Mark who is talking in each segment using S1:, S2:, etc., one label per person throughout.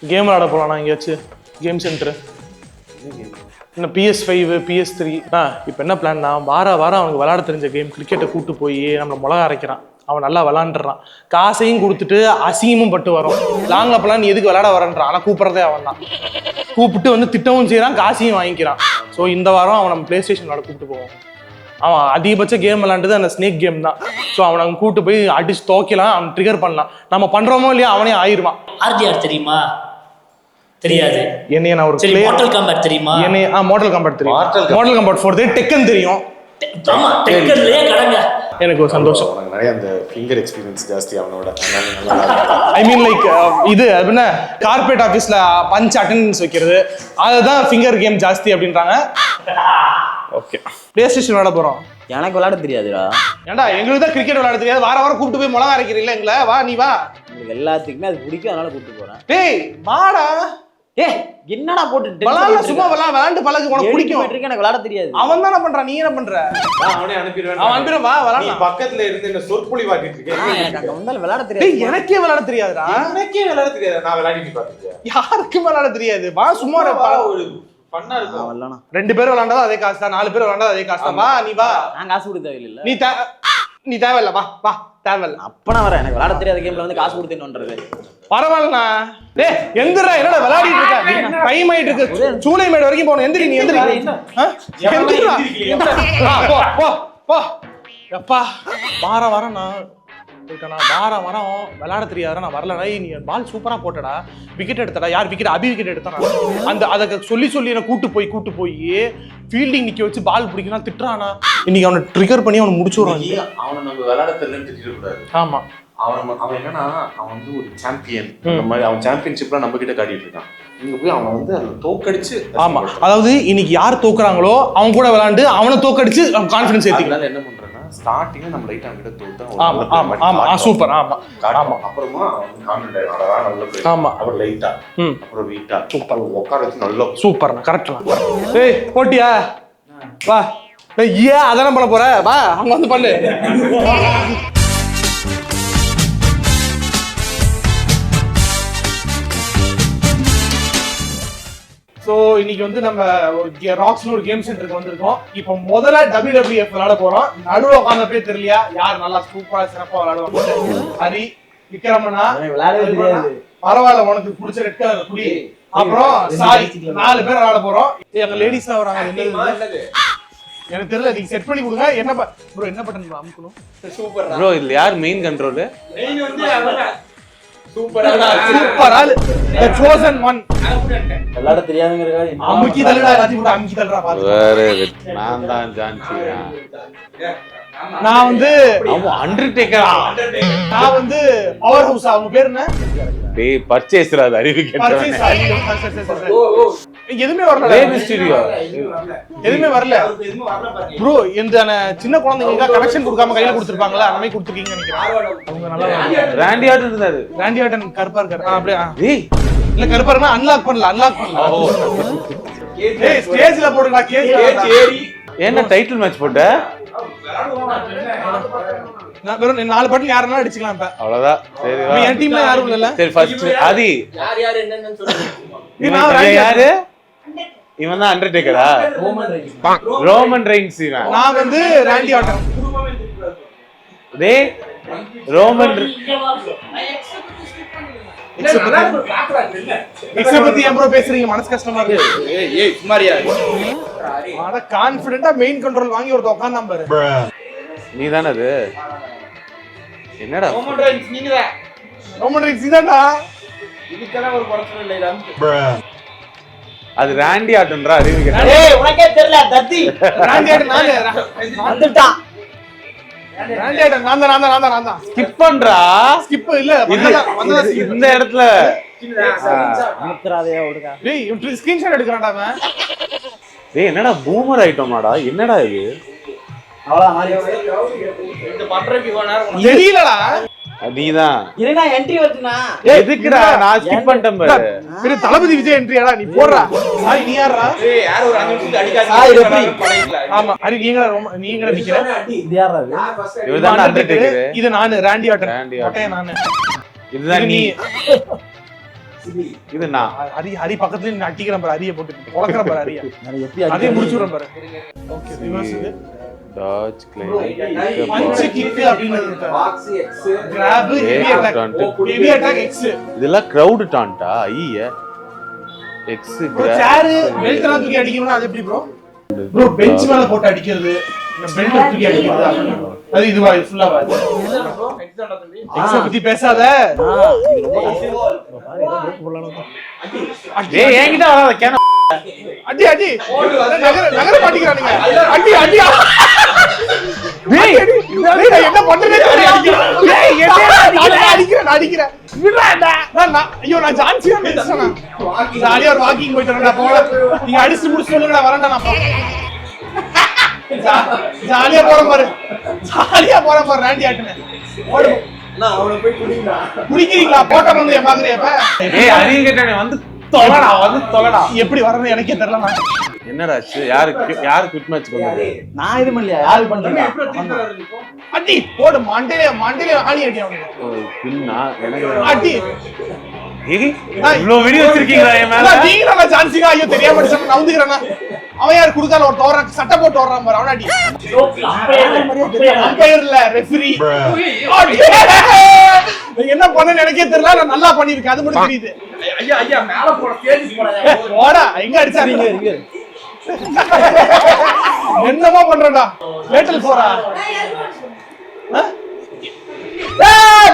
S1: Game விளாட போகலாம் எங்கேயாச்சும் கேம் சென்டரு என்ன PS5 PS3 இப்போ என்ன பிளான்னா வாரம் அவனுக்கு விளாட தெரிஞ்ச கேம் கிரிக்கெட்டை கூப்பிட்டு போய் நம்மளை மிளகா அரைக்கிறான். அவன் நல்லா விளாண்டுறான், காசையும் கொடுத்துட்டு அசிங்கமும் பட்டு வரும். லாங் அப்பெல்லாம் நீ எதுக்கு விளாட வரன்றான், ஆனால் கூப்பிட்றதே அவன் தான். கூப்பிட்டு வந்து திட்டமும் செய்கிறான், காசையும் வாங்கிக்கிறான். ஸோ இந்த வாரம் அவன் நம்ம பிளே ஸ்டேஷன் விளாட கூப்பிட்டு போவோம். அவன் அதிகபட்ச கேம் விளாண்டது அந்த ஸ்னேக் கேம் தான். ஸோ அவனை கூப்பிட்டு போய் அடிச்சு துவைக்கலாம், அவன் ட்ரிகர் பண்ணலாம். நம்ம பண்ணுறோமோ இல்லையா அவனே ஆயிடுவான்.
S2: ஆர்டிஆர் தெரியுமா? தெரியாது.
S1: என்னைய நான் ஒரு
S2: மார்டல் காம்பேட் தெரியுமா?
S1: என்னைய மார்டல் காம்பேட் தெரியும். மார்டல் காம்பேட் 4 டெக்கன் தெரியும்.
S2: ஆமா, டெக்கன்லயே கடங்க.
S1: எனக்கு ஒரு சந்தோஷம்.
S3: உனக்கு நிறைய அந்த ஃபிங்கர் எக்ஸ்பீரியன்ஸ் ஜாஸ்தி அவனோட.
S1: ஐ மீன் லைக் இது அப்படின்னா கார்பரேட் ஆஃபீஸில் பஞ்ச் அட்டெண்டன்ஸ் வைக்கிறது, அதுதான் ஃபிங்கர் கேம் ஜாஸ்தி அப்படின்றாங்க. ஓகே, பிளே ஸ்டேஷன் விளாட போகிறோம்.
S4: எனக்கு விளையாட தெரியாதுடா.
S1: ஏன்டா எங்களுக்கு தான் கிரிக்கெட் விளையாட தெரியாது. வாரம் கூப்பிட்டு போய் மிளகா அரைக்கிறீங்களா எங்களை? வா நீ வா.
S4: உங்களுக்கு எல்லாத்துக்குமே அது பிடிக்கும், அதனால கூப்பிட்டு போறேன்.
S1: டேய் வாடா.
S4: என்னடா போட்டு
S1: சும்மா விளாண்டு பழகு, உனக்கு பிடிக்கும்.
S4: எனக்கு விளையாட தெரியாது.
S1: அவன் தான் பண்றான், நீ என்ன பண்ற?
S3: அவனே அனுப்பிடுவேன்.
S1: அவன் அனுப்பிடுவேன், வா விளாட.
S3: பக்கத்துல இருந்து என்ன சொற்பொழி வாட்டிட்டு இருக்கேன்.
S4: எனக்கு அங்க வந்தால விளையாட தெரியாது.
S1: எனக்கே விளையாட தெரியாதுடா.
S3: எனக்கே விளையாட தெரியாது. நான் விளையாடிட்டு பாத்துட்டேன்.
S1: யாருக்கும் விளையாட தெரியாது. வா சும்மா
S3: ஒரு பண்ணா இருக்கும்.
S4: வரலனா
S1: 2 பேர் விளையாண்டா அதே காசு தான், 4 பேர் விளையாண்டா அதே காசு தான். வா நீ வா.
S4: நான் காசு கொடுக்க தேவையில்லை.
S1: நீ தேவையில்ல, வா வா தேவையில்ல.
S4: அப்பனா வரேன். எனக்கு விளையாட தெரியாத கேம்ல வந்து காசு கொடுத்தேன்ன்றது
S1: பரவாயில்லண்ணா. டேய் எந்திரா, என்னடா விளையாடிட்டு இருக்க? டைம் ஆயிட்டு இருக்கு. சூளைமேடு வரைக்கும் போகணும். எந்திரி நீ எந்திரி. போ போ போ. எப்பா வாரம் நான் போயிட்டேனா? வாரம் விளையாட தெரியாதா? நான் வரலடா. நீ பால் சூப்பரா போட்டடா, விக்கெட் எடுத்தடா. யார் விக்கெட்? அபி விக்கெட் எடுத்தானா? அந்த அதை சொல்லி என்ன கூட்டு போய் ஃபீல்டிங் நிக்க வச்சு பால் பிடிக்கணும் திட்டுறானா. இன்னைக்கு அவனை ட்ரிகர் பண்ணி அவனை முடிச்சுடுறான்.
S3: அவனை நம்ம விளையாட தெரியலன்னு திட்டிட கூடாது.
S1: ஆமா,
S3: அவன் என்னன்னா அவன் வந்து ஒரு சாம்பியன். அந்த மாதிரி அவன் சாம்பியன்ஷிப்லாம் நம்ம கிட்ட காட்டிட்டு இருக்கான். இங்க போய் அவன் வந்து அதை தோக்கடிச்சு. ஆமா,
S1: அதாவது இன்னைக்கு யார் தோக்குறாங்களோ அவன் கூட விளையாண்டு அவனை தோக்கடிச்சு கான்ஃபிடன்ஸ் ஏத்திக்கலாம்.
S3: என்ன பண்றேன்னா ஸ்டார்டிங்ல நம்ம லைட்டா அவன் கிட்ட தோத்தா.
S1: ஆமா சூப்பர். ஆமா
S3: அப்புறமா கான்ஃபிடன்ட் ஆடா நல்ல பிளே.
S1: ஆமா,
S3: அப்புறம் லைட்டா அப்புறம் வீட்டா
S1: சூப்பர்
S3: உட்கார வச்சு நல்லா
S1: சூப்பர். கரெக்டா. ஏய் போட்டியா? வா. ஏன் அதான பண்ண போற? வா அங்க வந்து பண்ணு. ஸோ இன்னைக்கு வந்து நம்ம ராக்ஸ்னு ஒரு கேம் சென்டருக்கு வந்திருக்கோம். இப்போ முதல்ல WWF விளையாட போறோம். நடுவில் உட்காந்தப்பே தெரியலையா யார் நல்லா சூப்பரா சிறப்பா விளையாடுவாங்க? ஹரி, விக்ரமனா, பரவாயில்ல உனக்கு பிடிச்ச ரெட் கலர் குடி. அப்புறம் சாரி, 4 பேர் விளையாட போறோம். எங்க லேடிஸ் தான் வராங்க. எனக்கு தெரியல, நீங்க செட் பண்ணி கொடுங்க. என்ன ப்ரோ, என்ன பட்டன் அமுக்கணும்?
S3: Super bro. இதுல யார் மெயின் கண்ட்ரோல்?
S5: மெயின் வந்து
S1: சூப்பர் ஆளு, the chosen one.
S4: விளையாட தெரியாதுங்கறதுக்காக
S1: அமுக்கி தள்ளுடா, எல்லாத்தையும் கூட அமுக்கி தள்ளுடா பாரு.
S3: வேற நான் தான் ஜான்சி.
S1: நான் வந்து
S3: அவன் அண்டர்டேக்கரா.
S1: நான் வந்து பவர் ஹவுஸ். அவங்க பேர் என்ன?
S3: டேய் பர்ச்சேஸ்ரா. அது அறிவு கேட்டவனே.
S1: எதுமே வரல.
S3: ரேவி ஸ்டுடியோ
S1: எதுமே வரல ப்ரோ. இந்த சின்ன குழந்தைங்க கனெக்ஷன் கொடுக்காம கையில கொடுத்துருப்பாங்களா, அந்த மாதிரி கொடுத்துருக்கீங்கன்னு நினைக்கிறேன். அவங்க நல்லா
S3: ராண்டி ஆர்டன் இருந்தாரு.
S1: ராண்டி ஆர்டன் கருப்பா இருக்காரு. அப்படியே இல்ல கருப்பா இருந்தா அன்லாக் பண்ணல. ஏய் ஸ்டேஜ்ல போடுடா. கேஜ்
S3: என்ன டைட்டில் மேட்ச் போட்ட?
S1: நான் வெறும் 4 பட்டன் யாரனா அடிச்சுக்கலாம். இப்ப
S3: அவ்வளவுதான். சரி,
S1: என் டீம்ல யாரும் இல்ல.
S3: சரி ஃபர்ஸ்ட் ஆதி
S5: யார் என்னன்னு சொல்லுங்க.
S3: யாரு? இவன் தான் அண்டர்டேக்கரா? Roman Reigns. இவன்
S1: நான் வந்து ராண்டி ஆர்டன்.
S3: டேய் ரோமன்
S1: எக்ஸ் பத்தி ஏன் ப்ரோ பேசுறீங்க? மனசு கஷ்டமா இருக்கு.
S5: ஏய் சுமாரியா.
S1: அட கான்ஃபிடென்ட்டா மெயின் கண்ட்ரோல் வாங்கி ஒருத்த உட்கார்ந்தா பாரு.
S3: நீ தானே அது? என்னடா
S5: ரோமன் ரெயின்ஸ் நீங்கதான்.
S1: ரோமன் ரெயின்ஸ் இதான்டா.
S5: இதுக்கெல்லாம் ஒரு குறைச்சல் இல்ல. இது
S3: அது ராண்டி ஆர்டன்ரா. அறிவு கேட்டா.
S4: ஏய் உனக்கே தெரியல தத்தி.
S1: ராண்டி ஆர்டன் நானே
S4: வந்துட்டான்.
S1: ராண்டி ஆர்டன் நான் தான்.
S3: ஸ்கிப் பண்றா.
S1: ஸ்கிப் இல்ல வந்ததா
S3: இந்த இடத்துல
S4: அமுக்குறாதே ஓடுடா.
S1: டேய் இவன் ஸ்கிரீன்ஷாட் எடுக்கறான்டா அவன்.
S3: டேய் என்னடா பூமர் ஐட்டமாடா? என்னடா இது?
S4: அவ்வளவு மாறி
S5: இந்த பண்றதுக்கு இவ்வளவு நேரம்
S1: தெரியலடா.
S3: நீதான்
S4: இருடா என்ட்ரி வருதுனா.
S3: எதுக்குடா நான் ஸ்கிப் பண்ணிட்டேன் பாரு.
S1: பெரிய தளபதி விஜய் என்ட்ரியாடா நீ போடுறா. ஹாய் நீ யாரா?
S5: ஏய் யார் ஒரு 5 நிமிஷம் அடிக்காதீங்க.
S4: Hi referee.
S1: ஆமா ஹரி நீங்க நிக்கிற.
S4: இது யாரா இது?
S3: இவதான் அண்டர்டேக்கர்.
S1: இது நானு ராண்டி ஆர்டன்.
S3: ராண்டி ஆர்டன்
S1: நானு.
S3: இதுதான் நீ. இது நான்
S1: ஹரி பக்கத்துல நீ அட்டிக்கிறேன் பாரு, ஹரியை போட்டு உலக்கிற பாரு ஹரியா, அதே முடிச்சுடுறேன் பாரு. ஓகே ரிவர்ஸ் இது
S3: டாஜ்
S1: பஞ்ச் கிக் அப்படின்னு கிராப் ஹெவி அட்டாக் எக்ஸ்.
S3: இதெல்லாம் கிரவுட் டான்டா ஐய எக்ஸ்
S1: சேர் பெல்ட் தூக்கி அடிக்கணும்னா அது எப்படி ப்ரோ பெஞ்ச் மேல போட்டு அடிக்கிறது, பெல்ட் தூக்கி அடிக்கிறது அது இதுவா ஃபுல்லா வா. எக்ஸ் பத்தி பேசாத.
S3: ஏய் என்கிட்ட வராத கேன
S1: அடி அடி நகர மாட்டீங்கறானீங்க. அடி அடி டேய் டேய் என்ன பண்றேனே தெரியல. டேய் என்ன அடிக்கிறேன் விடுடா. நான் ஐயோ நான் ஜான்சியா நினைச்சேனா. ஜாலியா ஒரு வாக்கிங் போயிட்டு வரேன்டா போடா. நீங்க அடிச்சு முடிச்சு சொல்லுங்கடா வரேன்டா நான். ஜாலியா போறேன் பாரு, ஜாலியா போறேன் பாரு ராண்டி ஆட்டுனே. ஓடு
S4: நான் அவனை போய் குடிங்கடா.
S1: குடிக்கிறீங்களா? போட்ட வந்து என் மாதிரி அப்ப.
S3: ஏய் அரியன் கேட்டனே வந்து தொலைடா
S1: எப்படி வரணும் எனக்கே தெரியல.
S3: என்னடா ஆச்சு? யாரு குவிட் மேட்ச் பண்ணது?
S4: நான் இது பண்ணலையா, யாரு பண்றீங்க?
S1: அடி போடு மண்டையில ஆணி அடி அவனுக்கு.
S3: பின்னா எனக்கு
S1: அடி
S3: இவ்ளோ வீடியோ வச்சிருக்கீங்களா என் மேல?
S1: நீங்க நான் ஜான்சிகா ஐயோ தெரியாம அடிச்சேன் நவுந்துக்கறேனா. அவன் யார் குடுக்கால ஒரு தோற சட்டை போட்டு வர்றான் பாரு அவன் அடி. அம்பயர் இல்ல ரெஃபரி. என்ன பண்ணேன்னு எனக்கே தெரியல, நான் நல்லா பண்ணிருக்கேன் அது மட்டும் தெரியுது.
S5: ஐயா ஐயா மேல போற ஸ்டேஜ் போறா.
S1: போடா எங்க அடிச்சாங்க இங்க. என்னமா பண்றடா? லேட்டல் போறா.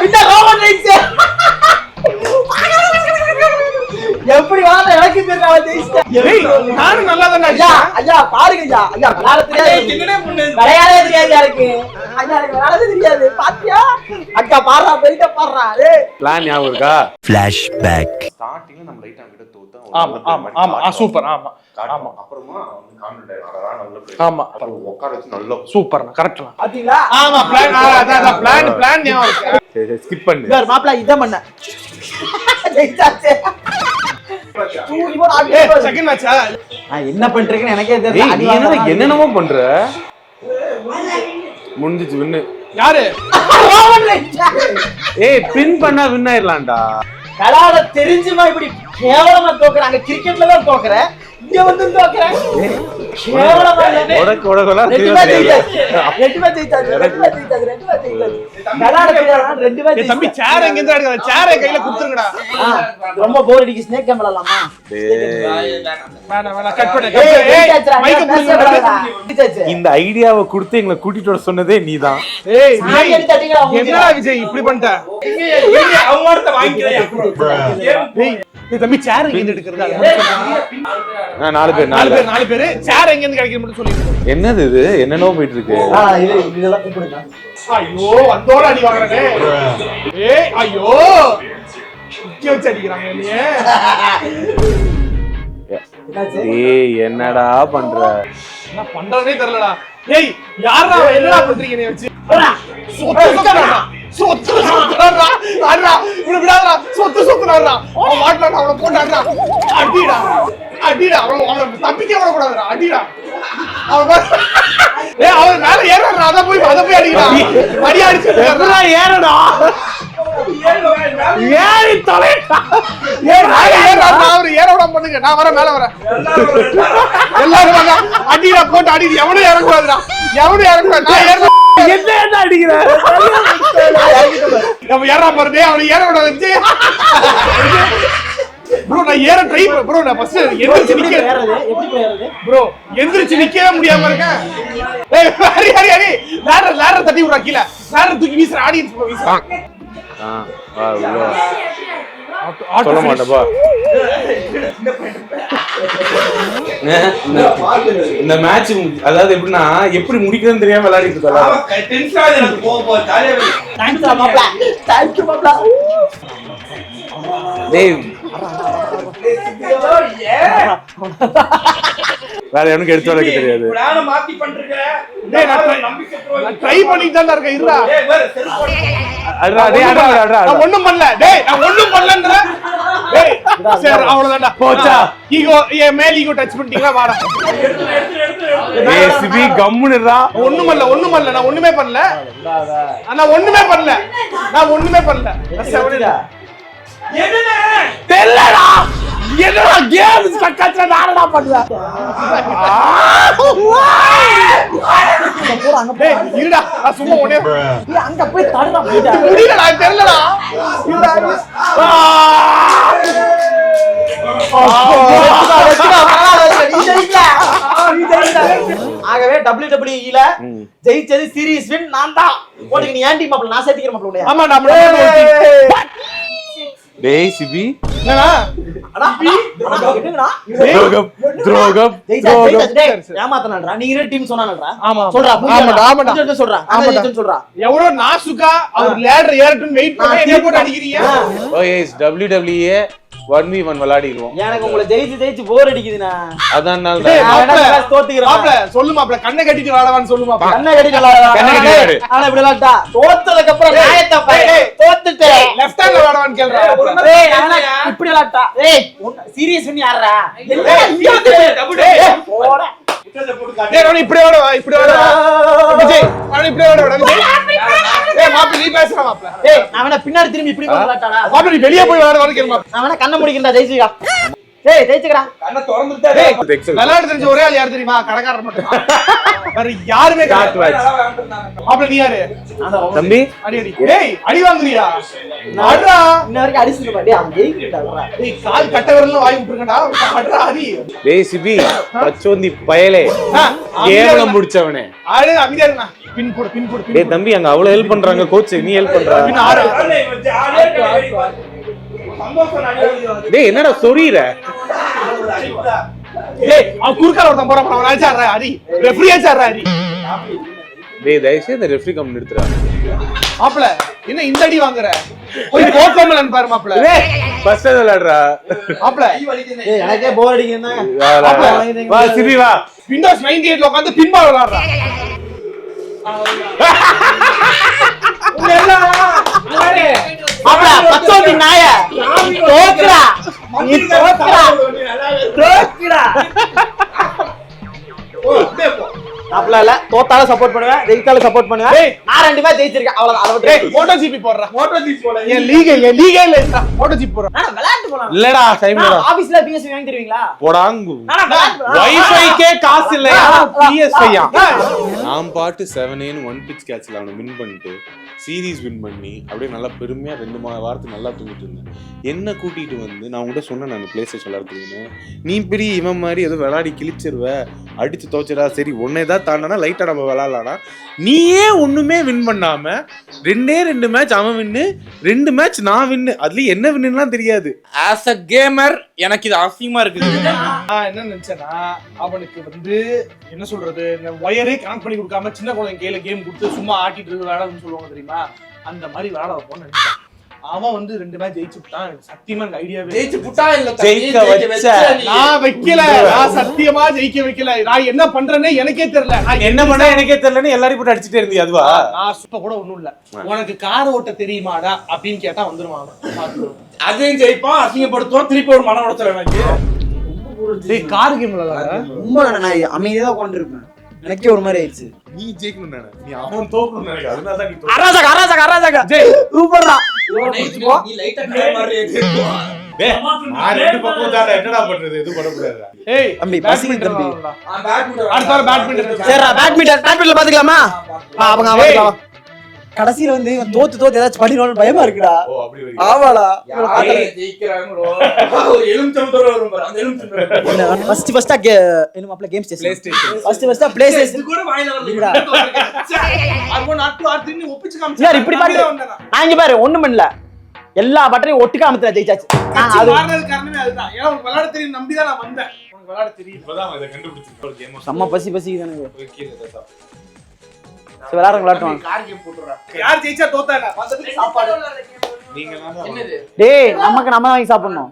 S4: விட்ட ரோமன் ரைட்ஸ் எப்படி வாங்க எனக்கு தெரியல. அவன் ஜெயிச்சிட்டான்.
S1: நானும் நல்லா தான்
S4: ஐயா
S1: அடிச்சேன்.
S4: ஐயா பாருங்க ஐயா, ஐயா விளையாட தெரியாது,
S5: என்னடே பண்ணு?
S4: விளையாடவே தெரியாது யாருக்கு. ஐயா எனக்கு விளையாடவே தெரியாது. பாத்தியா அக்கா பாடுறா, பெரிய பாடுறா. ஏய்
S3: பிளான் ஞாபகம் இருக்கா?
S6: ஃபிளாஷ்பேக்.
S3: ஸ்டார்டிங்ல நம்ம லைட்டா கிட்ட தோத்தா
S1: ஆமா ஆமா ஆமா சூப்பர். ஆமா ஆமா
S3: அப்புறமா வந்து கான்ஃபிடன்ட் ஆறா நல்ல பிளே.
S1: ஆமா
S3: அப்புறம் உட்கார வச்சு நல்ல
S1: சூப்பர் கரெக்ட்னா.
S4: பாத்தீங்களா?
S1: ஆமா பிளான் அதான் பிளான் ஞாபகம் இருக்கு.
S3: சரி ஸ்கிப் பண்ணு.
S4: இவர் மாப்ள இத பண்ண ஜெயிச்சாச்சே.
S1: செகண்ட் மேட்சா?
S4: நான் என்ன பண்றேன்னு எனக்கே
S3: ஏய்
S4: தெரியல.
S3: நீ என்னென்னமோ பண்ற? முடிஞ்சிச்சு வின்னு.
S1: யாரு?
S4: ரோமன் ரைட்ஸ்
S3: ஏய் பின் பண்ணா வின் ஆயிரலாம்டா.
S4: விளையாட தெரிஞ்சுமா இப்படி கேவலமா தோக்குறாங்க? கிரிக்கெட்ல தான் தோக்குறேன், இங்க வந்து தோக்குறேன். கேவலமா இல்ல.
S3: உடக்கெல்லாம்
S4: ரெண்டு மேட்ச் ஜெயிச்சாச்சு. விளையாட தெரியாதா? ரெண்டு மேட்ச்
S1: ஏய் தம்பி சேர் எங்க இருந்து எடுக்கற? சேரை கையில குடுத்துருங்கடா.
S4: ரொம்ப போர் அடிக்கு. ஸ்னேக் கேம் விளையாடலாமா?
S1: வேணாம் கட் பண்ணு.
S4: ஏய்
S1: ஏய்
S4: ஜெயிச்சாச்சுடா.
S1: மைக்க புடிங்க.
S4: ஜெயிச்சாச்சு.
S3: இந்த ஐடியாவை கொடுத்து எங்களை கூட்டிட்டு வர சொன்னதே நீதான்.
S1: ஏய்
S4: சாரி அடி தட்டிங்களா உங்களுக்கு?
S1: என்னடா விஜய் இப்படி பண்ணிட்ட?
S5: அவங்க அடுத்த வாங்கிக்கலையா?
S1: ஏய் ஏய் தம்பி சேர் எங்க இருந்து எடுக்கறது?
S3: நாலு பேர்
S1: சேர் எங்க இருந்து கிடைக்குது மட்டும் சொல்லிடு.
S3: என்னது இது? என்னென்னோ போயிட்டு இருக்கு.
S4: இதெல்லாம் கூப்பிடுங்க.
S1: ஐயோ வந்தோட அடி வாங்குறனே. ஏய் ஐயோ இங்க வச்சு அடிக்குறாங்க நீ.
S3: ஏய் என்னடா பண்ற?
S1: என்ன பண்றதே தெரியலடா. ஏய் யாரா என்னடா பண்றீங்க நீ வச்சு? சொத்து சொத்துறாடா. அடடா இவனை விடாதடா. சொத்துறாடா. அவன் மாட்டலடா, அவனை போட்டாடா. அடிடா அவனை தப்பிக்க விட கூடாதுடா. அடிடா அவன் ஏய் அவன் மேல ஏறறா. அத போய் அடிடா. அடி அடிச்சு ஏறடா. ஏறி தொலைடா. அவரு ஏற விடாம பண்ணுங்க. நான் வரேன், மேல வரேன். எல்லாரும் வாங்க. அடிடா போட்டு அடி. எவனும் இறங்கக்கூடாதுடா. நான் ஏற என்ன அடிக்கிறேன்? நம்ம ஏறா பாருங்க. அவனை ஏற விடாது ப்ரோ. நான் ஏற ட்ரை ப்ரோ. நான் ஃபர்ஸ்ட் எந்திரிச்சு நிக்க
S4: எப்படி போயிறது
S1: ப்ரோ. எந்திரிச்சு நிக்கவே முடியாம இருக்கேன். ஏய் ஹரி லேடர் தட்டி விடுறா கீழ. லேடர் தூக்கி வீசுற. ஆடியன்ஸ் வீசுறான்.
S3: வா உள்ள சொல்ல மாட்டேப்பா. இந்த மேட்ச் அதாவது எப்படின்னா எப்படி முடிக்கிறதுன்னு தெரியாம விளையாடிட்டு இருக்காங்க.
S5: டென்ஷன் எனக்கு போக ஜாலியா இருக்கு.
S4: தேங்க்ஸ் மாப்ள. தேங்க் யூ மாப்ள.
S3: டேய் வேற எனக்கு எடுத்து வைக்க தெரியாது.
S5: பிளான மாத்தி பண்றீங்க.
S1: டேய் நான் ட்ரை பண்ணிட்டு தான் இருக்கேன். இருடா.
S5: ஏய் வேற செல்போன்
S3: அடடா டேய் அடடா
S1: நான் ஒண்ணும் பண்ணல. டேய் நான் ஒண்ணும் பண்ணலன்ற. டேய் சரி அவ்வளவுதான்டா. போச்சா? ஈகோ மேல் ஈகோ டச் பண்ணிட்டீங்களா? வாடா.
S3: ஏய் சிபி கம்முனுடா.
S1: ஒண்ணும் பண்ணல. நான் ஒண்ணுமே பண்ணல. நான் ஒண்ணுமே பண்ணல.
S5: என்னடா
S1: தெரியலடா. என்னடா கேம் ஸ்டக் ஆச்சுனா நானடா பண்ணுவேன்.
S4: போடா அங்க போய்
S1: இருடா நான் சும்மா உடனே
S4: அங்க போய் தடுடா
S1: முடியலடா தெரியலடா.
S4: ஆகவே WWE ல ஜெயிச்சது சீரிஸ் வின் நான் தான். போட்டுக்கு நீ ஏன் டீம் மாப்ள நான் சேர்த்திக்கிற மாப்ள உடைய.
S1: ஆமா நம்ம
S3: டேய் சிபி
S1: என்னடா
S4: அடா என்னடா
S3: துரோகம்
S4: ஏமாத்தனடா நீங்க டீம் சொன்னானடா.
S1: ஆமா
S4: சொல்றா
S1: ஆமாடா
S4: சொல்றா ஆமா சொல்றா.
S1: எவ்வளவு நாசுக்கா அவர் லேடர் ஏறட்டும் வெயிட் பண்ணி என்ன போட்டு அடிக்கிறீங்க.
S3: OS WWE 1v1 விளையாடிடுவோம்.
S4: எனக்கு உங்களை ஜெயிச்சு போர் அடிக்குதுனா.
S3: அதான் நான்
S1: டேய்
S4: மாப்ள
S1: தோத்துறேன் மாப்ள சொல்லு மாப்ள கண்ணை கட்டிட்டு வாடவான்னு சொல்லு மாப்ள.
S4: கண்ணை கட்டிட்டு வாடா. ஆனா இப்படி விளையாட்டா தோத்ததுக்கு அப்புறம் நியாயத்தை பாரு. தோத்துட்டே
S1: லெஃப்ட் ஹேண்ட்ல வாடவான்னு கேக்குறா.
S4: ஏய் நானா இப்படி விளையாட்டா. ஏய் சீரியஸ் பண்ணி யாரா? போடா.
S1: டேய் ரோனி இப்படி வாடா இப்படி வாடா. விஜய் ரோனி இப்படி வாடா விஜய். ஏய் மாப்ள நீ பேசுற மாப்ள.
S4: ஏய் நான் வேணா பின்னாடி திரும்பி இப்படி விளையாட்டாடா.
S1: மாப்ள நீ வெளிய போய் வாடவான்னு கேக்குற மாப்ள.
S4: நான் வேணா கண்ணை முடிக்கிறேன்டா ஜெயிச்சுடா. ஏய் ஜெயிச்சுக்கடா.
S5: கண்ணை திறந்துட்டா
S1: டேய் விளையாட தெரிஞ்ச ஒரே ஆள் யார் தெரியுமா? கடைக்காரர் மட்டும். வேற யாருமே கிடையாது. மாப்ள நீ யாரு?
S3: தம்பி
S1: அடி அடி. டேய் அடி வாங்குறியா? அடடா
S4: இன்ன வரைக்கும் அடிச்சிட்டு பாடி அவன் ஜெயிக்கிட்டாடா.
S1: டேய் கால் கட்ட விரல்ல வாய் விட்டுருக்கடா. அடடா அடி.
S3: டேய் சிபி பச்சோந்தி பயலே கேவலம் முடிச்சவனே.
S1: ஆளு அமைதியா இருங்க. பின் போடு.
S3: டேய் தம்பி அங்க அவ்வளவு ஹெல்ப் பண்றாங்க கோச் நீ ஹெல்ப் பண்ற.
S1: பின் ஆறு.
S5: சந்தோஷம்
S3: டேய் என்னடா சொறீற?
S1: டேய் அவன் குறுக்கால ஒருத்தன் போறான் அவன் அடிச்சாறா அடி. ரெஃப்ரி அடிச்சாறா அடி.
S3: டேய் தயவுசெய்து இந்த ரெஃப்ரி கம் நிறுத்துறா.
S1: மாப்ள என்ன இந்த அடி வாங்குற? போய் போக்கமலன் பாரு மாப்ள.
S3: டேய் ஃபர்ஸ்ட் விளையாடுறா.
S1: மாப்ள
S4: ஏய் எனக்கே போர் அடிக்குதுன்னா.
S3: வா சிபி வா.
S1: விண்டோஸ் 98ல உட்கார்ந்து பின்பால் விளையாடுறா.
S4: மாப்ள பச்சோந்தி நாய. தோக்குடா. நீ தோக்குடா. தோக்குடா. மாப்ள இல்ல தோத்தால சப்போர்ட் பண்ணுவேன் ஜெயித்தால சப்போர்ட் பண்ணுவேன்.
S1: டேய்
S4: நான் ரெண்டு பேர் ஜெயிச்சிருக்கேன் அவ்வளவுதான். அத விட்டு
S1: டேய் போட்டோ ஜிபி போடுறா.
S5: போட்டோ ஜீப் போல
S1: என் லீகே இல்ல போட்டோ ஜிபி போடுறா.
S4: நான் விளையாட்டு போலாம்.
S3: இல்லடா டைம்ல
S4: ஆபீஸ்ல பிஎஸ் வாங்கி தருவீங்களா?
S3: போடாங்கு.
S4: நான் விளையாட்டு
S3: வைஃபைக்கே காசு இல்லையா? PS5யா?
S1: டேய்
S3: நான் பாட்டு 7-1 ஒன் பிச் கேட்ச்ல அவனை வின் பண்ணிட்டு சீரீஸ் வின் பண்ணி அப்படியே நல்லா பெருமையா 2 வாரத்துக்கு நல்லா தூங்கிட்டு இருந்தேன். என்ன கூட்டிட்டு வந்து நான் உங்கள்கிட்ட சொன்னேன் நான் பிளே ஸ்டேஷன் விளையாடுறதுன்னு. நீ பெரிய இவன் மாதிரி ஏதோ விளையாடி கிழிச்சிருவ அடிச்சு தோச்சடா சரி ஒன்னே தான் தாண்டனா லைட்டா நம்ம விளையாடலாம்னா நீயே ஒண்ணுமே வின் பண்ணாம 2 மேட்ச் அவன் வின்னு 2 மேட்ச் நான் வின்னு. அதுலயும் என்ன வின்னுலாம் தெரியாது. ஆஸ் அ கேமர் எனக்கு இது அசிங்கமா இருக்குது.
S1: நான் என்ன நினைச்சேன்னா அவனுக்கு வந்து என்ன சொல்றது இந்த ஒயரே கனெக்ட் பண்ணி கொடுக்காம சின்ன குழந்தைங்க கையில கேம் கொடுத்து சும்மா ஆட்டிட்டு இருக்கு விளையாடுன்னு சொல்லுவாங்க தெரியுமா? அந்த மாதிரி விளையாட வைப்போம்னு நினைச்சேன். அவன் வந்து 2 மேட்ச் ஜெயிச்சுட்டான். சத்தியமா எனக்கு ஐடியாவே
S5: ஜெயிச்சு புட்டா இல்ல
S3: ஜெயிக்க வச்ச.
S1: நான் வைக்கல. நான் சத்தியமா ஜெயிக்க வைக்கல. நான் என்ன பண்றேனே எனக்கே தெரியல. நான்
S3: என்ன பண்ண எனக்கே தெரியலன்னு எல்லாரும் போட்டு அடிச்சுட்டே இருந்தீங்க அதுவா?
S1: நான் சுத்த கூட ஒண்ணும் இல்ல. உனக்கு கார் ஓட்ட தெரியுமாடா அப்படின்னு கேட்டா வந்துருவான்.
S5: அதையும் ஜெயிப்பான் அசிங்கப்படுத்துவான் திருப்பி ஒரு மன உடைச்சல் எனக்கு.
S1: டேய் கார் கேம்ல விளையாட
S4: ரொம்ப நான் அமைதியா உட்கார்ந்திருப்பேன். எனக்கே ஒரு மாதிரி ஆயிடுச்சு.
S3: நீ ஜெயிக்கணும் நானே நீ அவன் தோக்கணும் நினைக்க அதனால தான் நீ
S4: அராஜக ஜெய் சூப்பர்டா.
S5: நீ லைட்டா கை மாதிரி ஏத்திடுவா.
S3: நான் 2 பக்கம் தான் என்னடா பண்றது எது பண்ண முடியாது.
S1: ஏய்
S4: தம்பி, பசிக்குது தம்பி.
S5: பேட்மிண்டன்
S1: அடுத்த வாரம் பேட்மிண்டன்
S4: சரிடா பேட்மிண்டன்ல பாத்துக்கலாமா? அவங்க பாத்துக்கலாம். கடைசில வந்து இவன் தோத்து ஏதாச்சும் பண்ணிடுவான்னு பயமா இருக்குடா.
S3: ஓ அப்படி வரீங்க.
S4: ஆமாடா.
S5: யாரே ஜெயிக்கறாங்களோ ஒரு எலுமிச்சம்பழம் வரும் பாரு அந்த எலுமிச்சம்பழம்
S4: ஃபர்ஸ்ட் என்ன மாப்ள கேம் ஸ்டேஷன். ஃபர்ஸ்ட் ப்ளே
S5: இது
S4: ஸ்டேஷன்.
S5: கூட வாயில வரல.
S1: அர்போ நாட் ஆர்த்தின்னு ஒப்பிச்சு காமிச்சு.
S4: யார் இப்படி பாரு. நான் இங்க பாரு ஒண்ணும் பண்ணல. எல்லா பட்டனையும் ஒட்டுக்க அமுத்துற ஜெயிச்சாச்சு.
S1: அது வாரது காரணமே அதுதான். ஏன்னா உனக்கு விளையாட தெரியும் நம்பி தான் நான் வந்தேன். உனக்கு விளையாட தெரியும்.
S3: இப்பதான் இத கண்டுபிடிச்சிருக்க ஒரு கேம்.
S4: செம்ம பசிக்குது எனக்கு.
S3: கீழ ஏதா.
S4: சரி விளையாடுவாங்க.
S5: கார் கேம் போட்டுறா.
S1: யார் ஜெயிச்சா தோத்தா என்ன? வந்ததுக்கு சாப்பாடு.
S3: நீங்க
S5: என்னது?
S4: டேய் நமக்கு நம்ம வாங்கி சாப்பிடணும்.